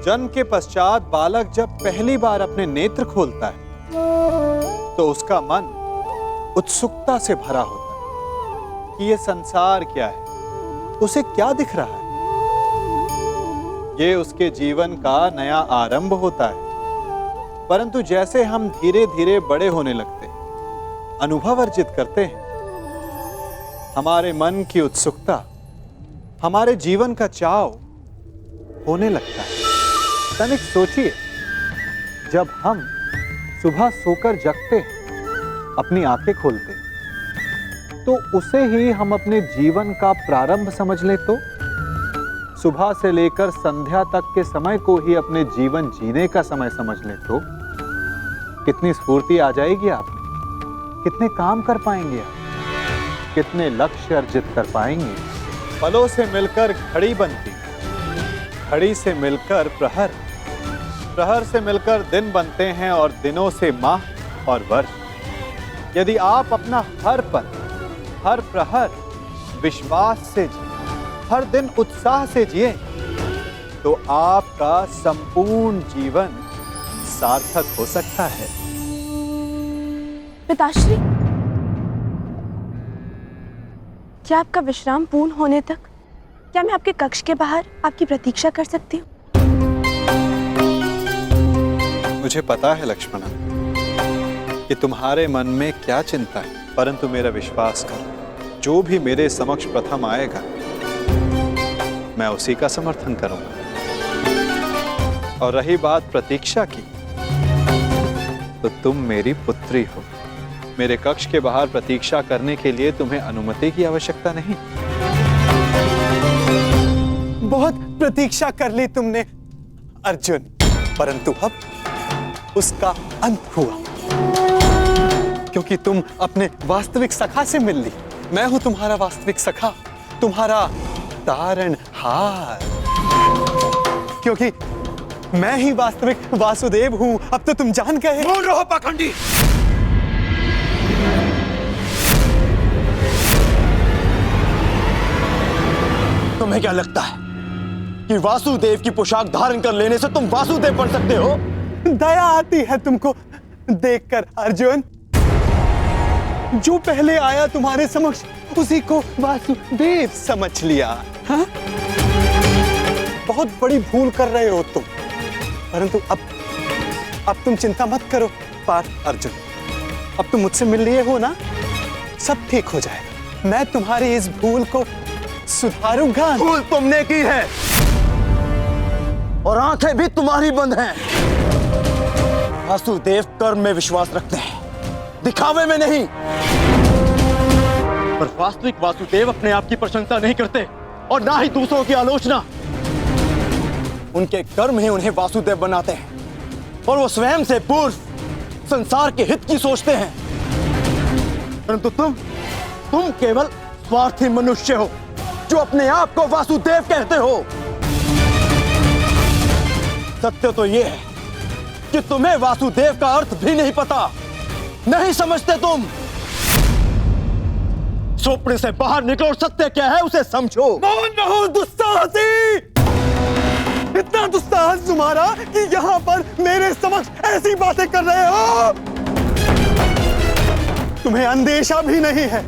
जन्म के पश्चात बालक जब पहली बार अपने नेत्र खोलता है तो उसका मन उत्सुकता से भरा होता है कि ये संसार क्या है, उसे क्या दिख रहा है। ये उसके जीवन का नया आरंभ होता है। परंतु जैसे हम धीरे धीरे बड़े होने लगते हैं, अनुभव अर्जित करते हैं, हमारे मन की उत्सुकता, हमारे जीवन का चाव होने लगता है। तनिक सोचिए, जब हम सुबह सोकर जगते हैं, अपनी आंखें खोलते हैं, तो उसे ही हम अपने जीवन का प्रारंभ समझ लें तो सुबह से लेकर संध्या तक के समय को ही अपने जीवन जीने का समय समझ लें तो कितनी स्फूर्ति आ जाएगी आप में, कितने काम कर पाएंगे आप, कितने लक्ष्य अर्जित कर पाएंगे। पलों से मिलकर घड़ी बनती, घड़ी से मिलकर प्रहर, प्रहर से मिलकर दिन बनते हैं और दिनों से माह और वर्ष। यदि आप अपना हर पल, हर प्रहर विश्वास से जिए, हर दिन उत्साह से जिए, तो आपका संपूर्ण जीवन सार्थक हो सकता है। पिताश्री, क्या आपका विश्राम पूर्ण होने तक क्या मैं आपके कक्ष के बाहर आपकी प्रतीक्षा कर सकती हूँ? मुझे पता है लक्ष्मणा कि तुम्हारे मन में क्या चिंता है, परंतु मेरा विश्वास करो, जो भी मेरे समक्ष प्रथम आएगा मैं उसी का समर्थन करूंगा। और रही बात प्रतीक्षा की, तो तुम मेरी पुत्री हो। मेरे कक्ष के बाहर प्रतीक्षा करने के लिए तुम्हें अनुमति की आवश्यकता नहीं। बहुत प्रतीक्षा कर ली तुमने अर्जुन, परंतु अब उसका अंत हुआ, क्योंकि तुम अपने वास्तविक सखा से मिल ली। मैं हूं तुम्हारा वास्तविक सखा, तुम्हारा तारणहार, क्योंकि मैं ही वास्तविक वासुदेव हूं। अब तो तुम जान गए। मौन रहो पाखंडी। तुम्हें क्या लगता है कि वासुदेव की पोशाक धारण कर लेने से तुम वासुदेव बन सकते हो? दया आती है तुमको देखकर अर्जुन। जो पहले आया तुम्हारे समक्ष उसी को वासुदेव समझ लिया। हाँ? बहुत बड़ी भूल कर रहे हो तुम, परंतु अब तुम चिंता मत करो पार्थ अर्जुन। अब तुम मुझसे मिल लिए हो ना, सब ठीक हो जाएगा। मैं तुम्हारी इस भूल को सुधारूंगा। भूल तुमने की है और आंखें भी तुम्हारी बंद हैं। वासुदेव कर्म में विश्वास रखते हैं, दिखावे में नहीं। पर वास्तविक वासुदेव अपने आप की प्रशंसा नहीं करते और ना ही दूसरों की आलोचना। उनके कर्म ही उन्हें वासुदेव बनाते हैं और वो स्वयं से पूर्व संसार के हित की सोचते हैं। परंतु तुम केवल स्वार्थी मनुष्य हो जो अपने आप को वासुदेव कहते हो। सत्य तो यह है कि तुम्हें वासुदेव का अर्थ भी नहीं पता, नहीं समझते तुम। स्वप्न से बाहर निकलो और सत्य क्या है उसे समझो। मौन रहो दुस्साहसी। इतना दुस्साहस तुम्हारा कि यहाँ पर मेरे समक्ष ऐसी बातें कर रहे हो। तुम्हें अंदेशा भी नहीं है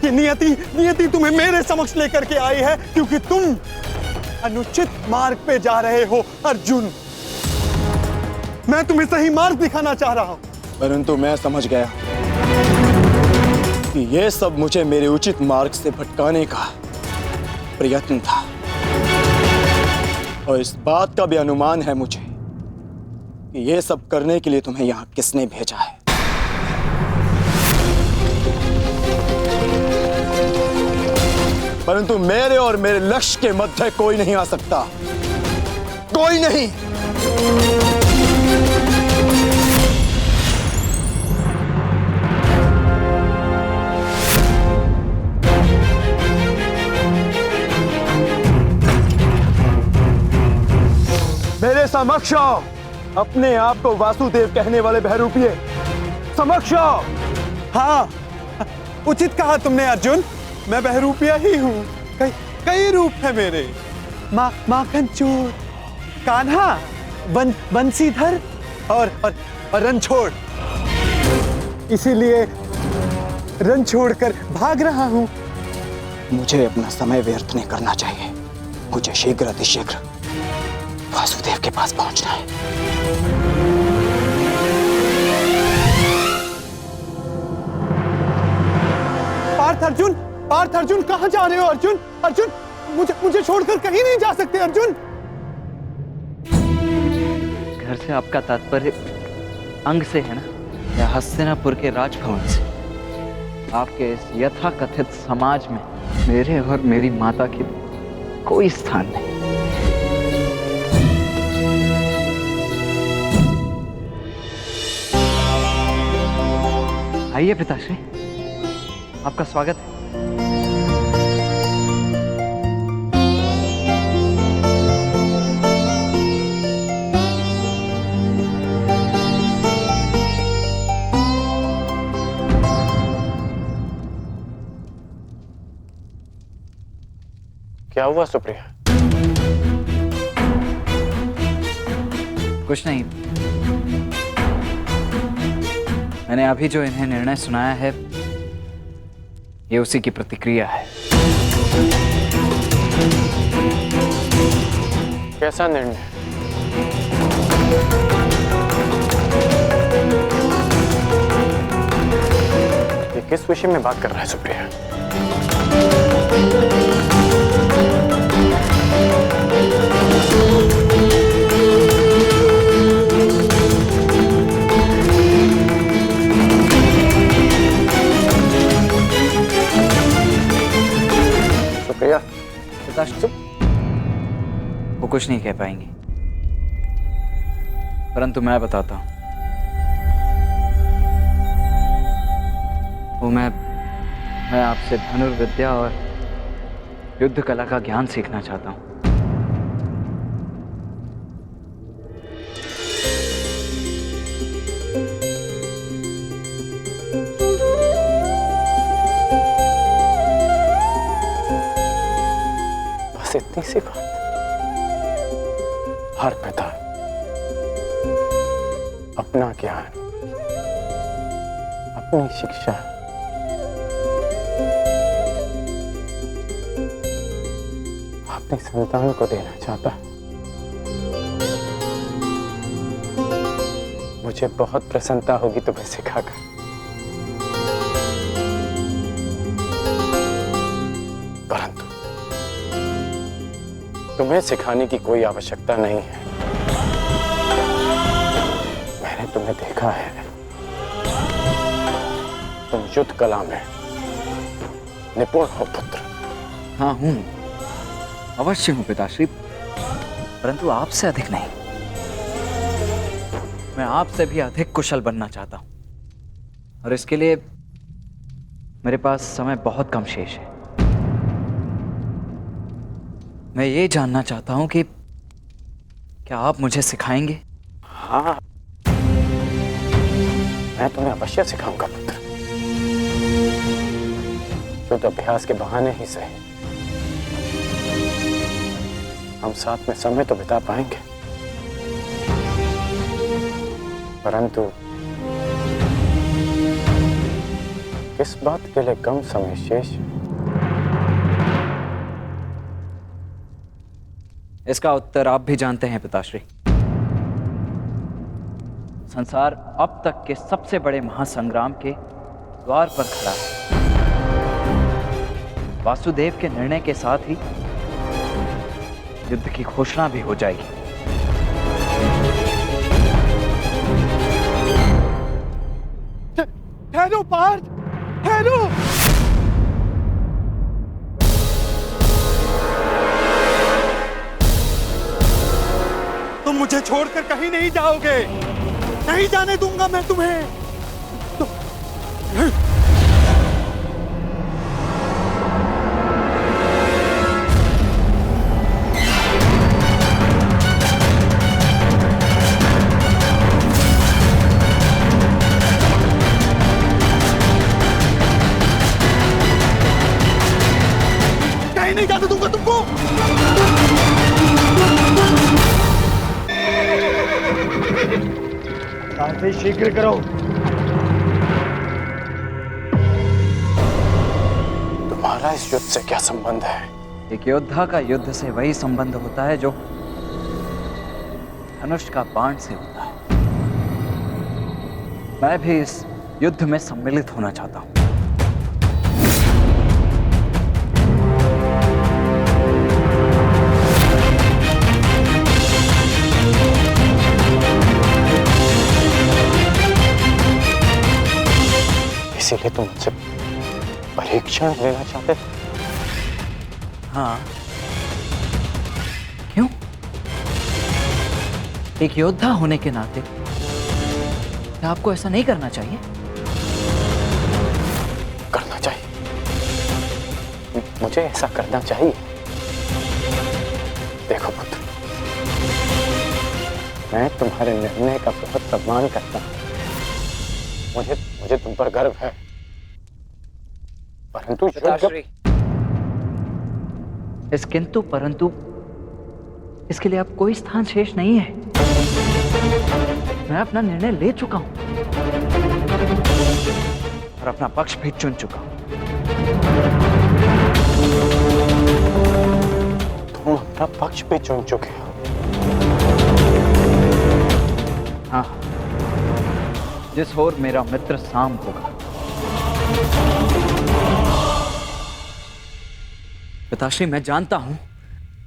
कि नियति तुम्हें मेरे समक्ष लेकर के आई है, क्योंकि तुम अनुचित मार्ग पे जा रहे हो अर्जुन। मैं तुम्हें सही मार्ग दिखाना चाह रहा हूं, परंतु मैं समझ गया कि यह सब मुझे मेरे उचित मार्ग से भटकाने का प्रयत्न था। और इस बात का भी अनुमान है मुझे कि यह सब करने के लिए तुम्हें यहां किसने भेजा है। परंतु मेरे और मेरे लक्ष्य के मध्य कोई नहीं आ सकता, कोई नहीं। मेरे समक्ष आओ, अपने आप को वासुदेव कहने वाले बहरूपिये, समक्ष आओ। हाँ, उचित कहा तुमने अर्जुन। मैं बहरूपिया ही हूँ। कई रूप है मेरे। माखन चोर, कान्हा, बंसीधर और रणछोड़, इसीलिए रन छोड़कर भाग रहा हूं। मुझे अपना समय व्यर्थ नहीं करना चाहिए। मुझे शीघ्र अतिशीघ्र वासुदेव के पास पहुंचना है। पार्थ अर्जुन कहां जा रहे हो? अर्जुन मुझे छोड़कर कहीं नहीं जा सकते अर्जुन। घर से आपका तात्पर्य अंग से है ना, या हस्तिनापुर के राजभवन से? आपके इस यथाकथित समाज में मेरे और मेरी माता की कोई स्थान नहीं। आइए पिताश्री, आपका स्वागत है। क्या हुआ सुप्रिया? कुछ नहीं, मैंने अभी जो इन्हें निर्णय सुनाया है ये उसी की प्रतिक्रिया है। कैसा निर्णय? ये किस विषय में बात कर रहा है सुप्रिया? सुप्रिया, पिताश्री, वो कुछ नहीं कह पाएंगी, परंतु मैं बताता हूं। वो मैं आपसे धनुर्विद्या और युद्ध कला का ज्ञान सीखना चाहता हूं। बस इतनी सी बात। हर पिता अपना ज्ञान, अपनी शिक्षा अपने संतान को देना चाहता है। मुझे बहुत प्रसन्नता होगी तुम्हें सिखाकर। परंतु तुम्हें सिखाने की कोई आवश्यकता नहीं है। मैंने तुम्हें देखा है, तुम युद्ध कला में निपुण हो पुत्र। हाँ हूं, अवश्य हूं पिताश्री, परंतु आपसे अधिक नहीं। मैं आपसे भी अधिक कुशल बनना चाहता हूं, और इसके लिए मेरे पास समय बहुत कम शेष है। मैं ये जानना चाहता हूं कि क्या आप मुझे सिखाएंगे? हाँ, मैं तुम्हें अवश्य सिखाऊंगा पुत्र। युद्ध अभ्यास के बहाने ही सही, हम साथ में समय तो बिता पाएंगे, परंतु किस बात के लिए कम समय शेष? इसका उत्तर आप भी जानते हैं पिताश्री। संसार अब तक के सबसे बड़े महासंग्राम के द्वार पर खड़ा है। वासुदेव के निर्णय के साथ ही युद्ध की घोषणा भी हो जाएगी। ठहरो पार्थ, ठहरो। तुम मुझे छोड़कर कहीं नहीं जाओगे, नहीं जाने दूंगा मैं तुम्हें। कहीं नहीं जाने दूंगा तुमको। कार्रवाई शीघ्र करो। तुम्हारा इस युद्ध से क्या संबंध है? एक योद्धा का युद्ध से वही संबंध होता है जो धनुष का बाण से होता है। मैं भी इस युद्ध में सम्मिलित होना चाहता हूं। इसीलिए तुम मुझसे परीक्षण लेना चाहते थे? हाँ, क्यों? एक योद्धा होने के नाते क्या आपको ऐसा नहीं करना चाहिए? करना चाहिए, मुझे ऐसा करना चाहिए। देखो पुत्र, मैं तुम्हारे निर्णय का बहुत सम्मान करता हूं। मुझे तुम पर गर्व है, परंतु इस किंतु परंतु इसके लिए अब कोई स्थान शेष नहीं है। मैं अपना निर्णय ले चुका हूं और अपना पक्ष भी चुन चुका हूं। तुम अपना पक्ष भी चुन चुके हो? हाँ, जिस ओर मेरा मित्र साम होगा। पिताश्री, मैं जानता हूं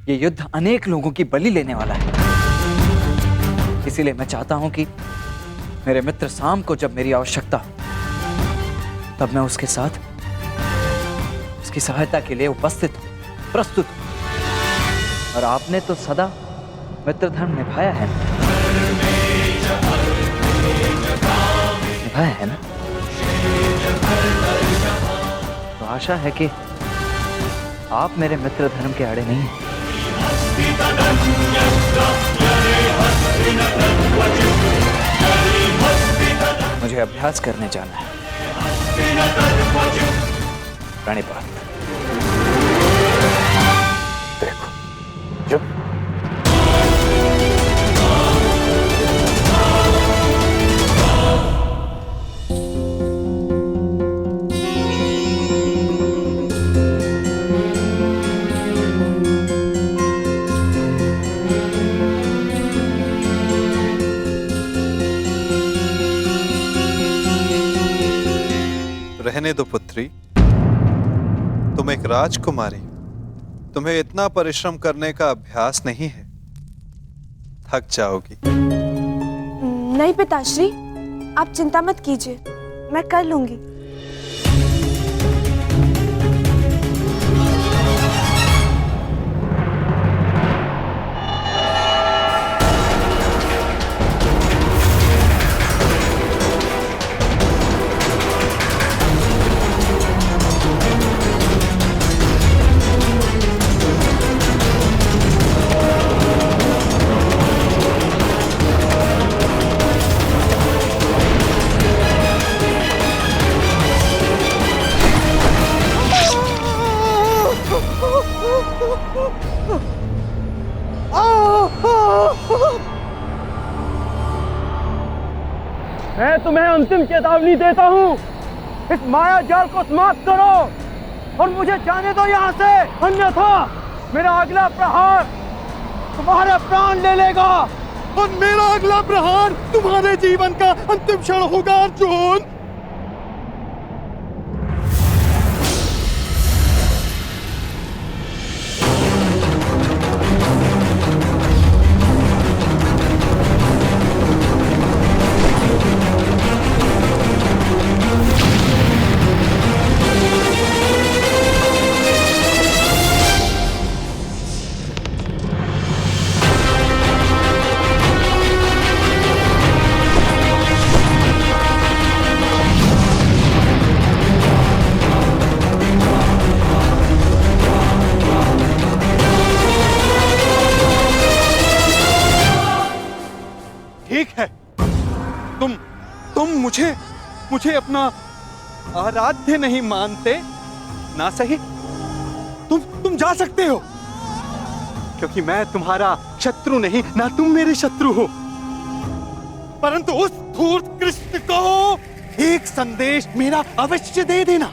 ये युद्ध अनेक लोगों की बलि लेने वाला है, इसीलिए मैं चाहता हूं कि मेरे मित्र साम को जब मेरी आवश्यकता हो तब मैं उसके साथ उसकी सहायता के लिए उपस्थित हूं, प्रस्तुत हूं। और आपने तो सदा मित्र धर्म निभाया है, निभाया है ना? तो आशा है कि आप मेरे मित्र धर्म के आड़े नहीं हैं। मुझे अभ्यास करने जाना है। रानीपात। देखो, जो रहने दो पुत्री, तुम एक राजकुमारी, तुम्हें इतना परिश्रम करने का अभ्यास नहीं है, थक जाओगी। नहीं पिताश्री, आप चिंता मत कीजिए, मैं कर लूंगी। मैं तुम्हें अंतिम चेतावनी देता हूँ, इस माया जाल को समाप्त करो और मुझे जाने दो यहाँ से, अन्यथा मेरा अगला प्रहार तुम्हारे प्राण ले लेगा। और मेरा अगला प्रहार तुम्हारे जीवन का अंतिम क्षण होगा अर्जुन। ठीक है, तुम मुझे अपना आराध्य नहीं मानते ना, सही? तुम जा सकते हो, क्योंकि मैं तुम्हारा शत्रु नहीं, ना तुम मेरे शत्रु हो। परंतु उस धूर्त कृष्ण को एक संदेश मेरा अवश्य दे देना।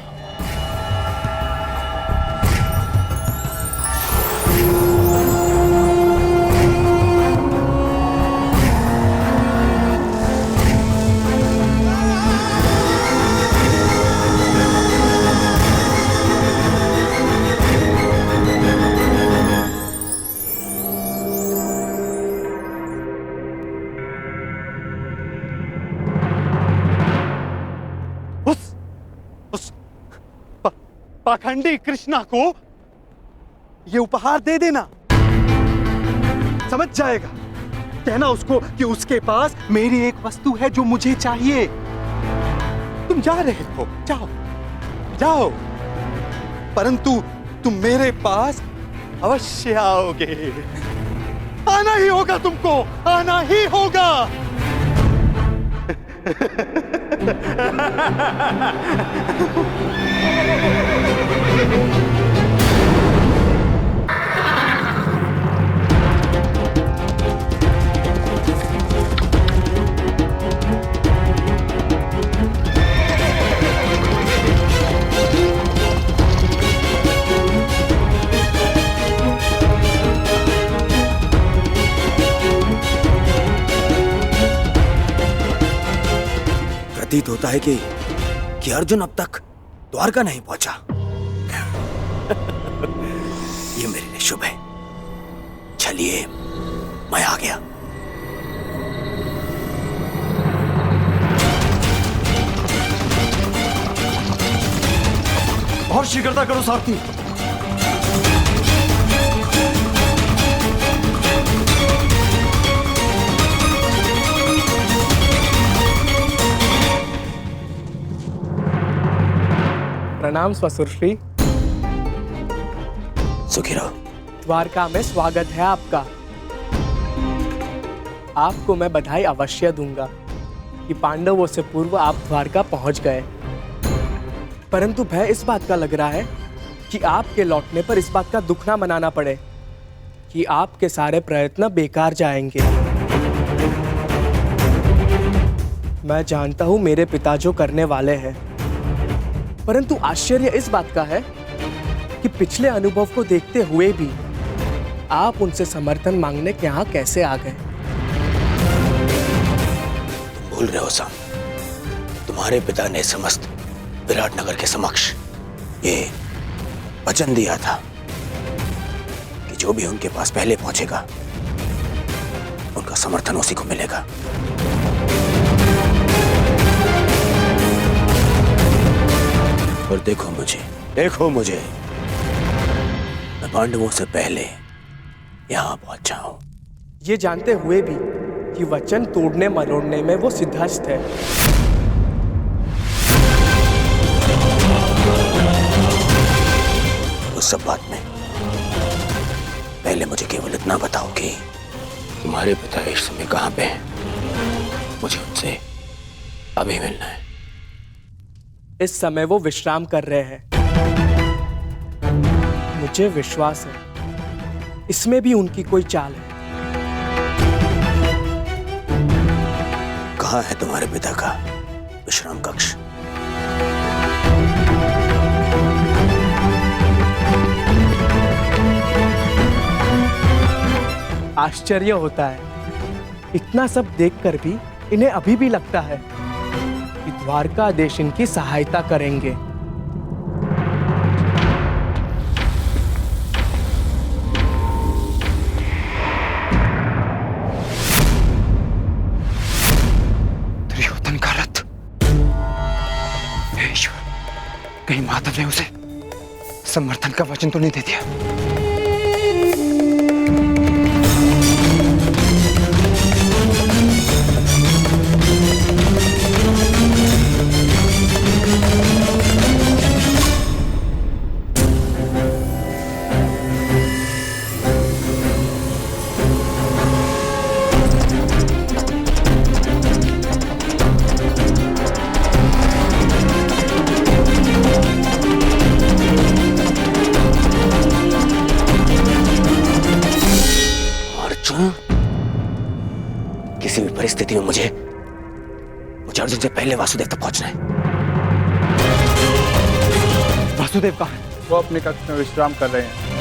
पाखंडी कृष्णा को यह उपहार दे देना। समझ जाएगा। कहना उसको कि उसके पास मेरी एक वस्तु है जो मुझे चाहिए। तुम जा रहे हो, जाओ जाओ, परंतु तुम मेरे पास अवश्य आओगे। आना ही होगा, तुमको आना ही होगा। प्रतीत होता है कि अर्जुन अब तक द्वारका नहीं पहुंचा। ये मेरे लिए शुभ है। चलिए, मैं आ गया। और शीघ्रता करो सारथी। प्रणाम ससुरश्री। सुखी रहो। द्वारका में स्वागत है आपका। आपको मैं बधाई अवश्य दूंगा कि पांडवों से पूर्व आप द्वारका पहुंच गए, परंतु भय इस बात का लग रहा है कि आपके लौटने पर इस बात का दुख ना मनाना पड़े कि आपके सारे प्रयत्न बेकार जाएंगे। मैं जानता हूं मेरे पिता जो करने वाले हैं, परंतु आश्चर्य इस बात का है कि पिछले अनुभव को देखते हुए भी आप उनसे समर्थन मांगने के यहाँ कैसे आ गए। तुम भूल रहे हो साम, तुम्हारे पिता ने समस्त विराटनगर के समक्ष ये वचन दिया था कि जो भी उनके पास पहले पहुंचेगा उनका समर्थन उसी को मिलेगा। और देखो मुझे, मैं पांडवों से पहले यहां पहुंचा हूं। ये जानते हुए भी कि वचन तोड़ने मरोड़ने में वो सिद्धहस्त है। उस सब बात में पहले मुझे केवल इतना बताओ कि तुम्हारे पिता इस समय कहां पे हैं? मुझे उनसे अभी मिलना है। इस समय वो विश्राम कर रहे हैं। मुझे विश्वास है इसमें भी उनकी कोई चाल है। कहां है तुम्हारे पिता का विश्राम कक्ष? आश्चर्य होता है, इतना सब देखकर भी इन्हें अभी भी लगता है कि द्वारकाधीश इनकी सहायता करेंगे। दुर्योधन का रथ! हे ईश्वर, कहीं माधव ने उसे समर्थन का वचन तो नहीं दे दिया? किसी भी परिस्थिति में मुझे मुझे अर्जुन से पहले वासुदेव तक पहुंचना है। वासुदेव कहाँ है? वो अपने कक्ष में विश्राम कर रहे हैं।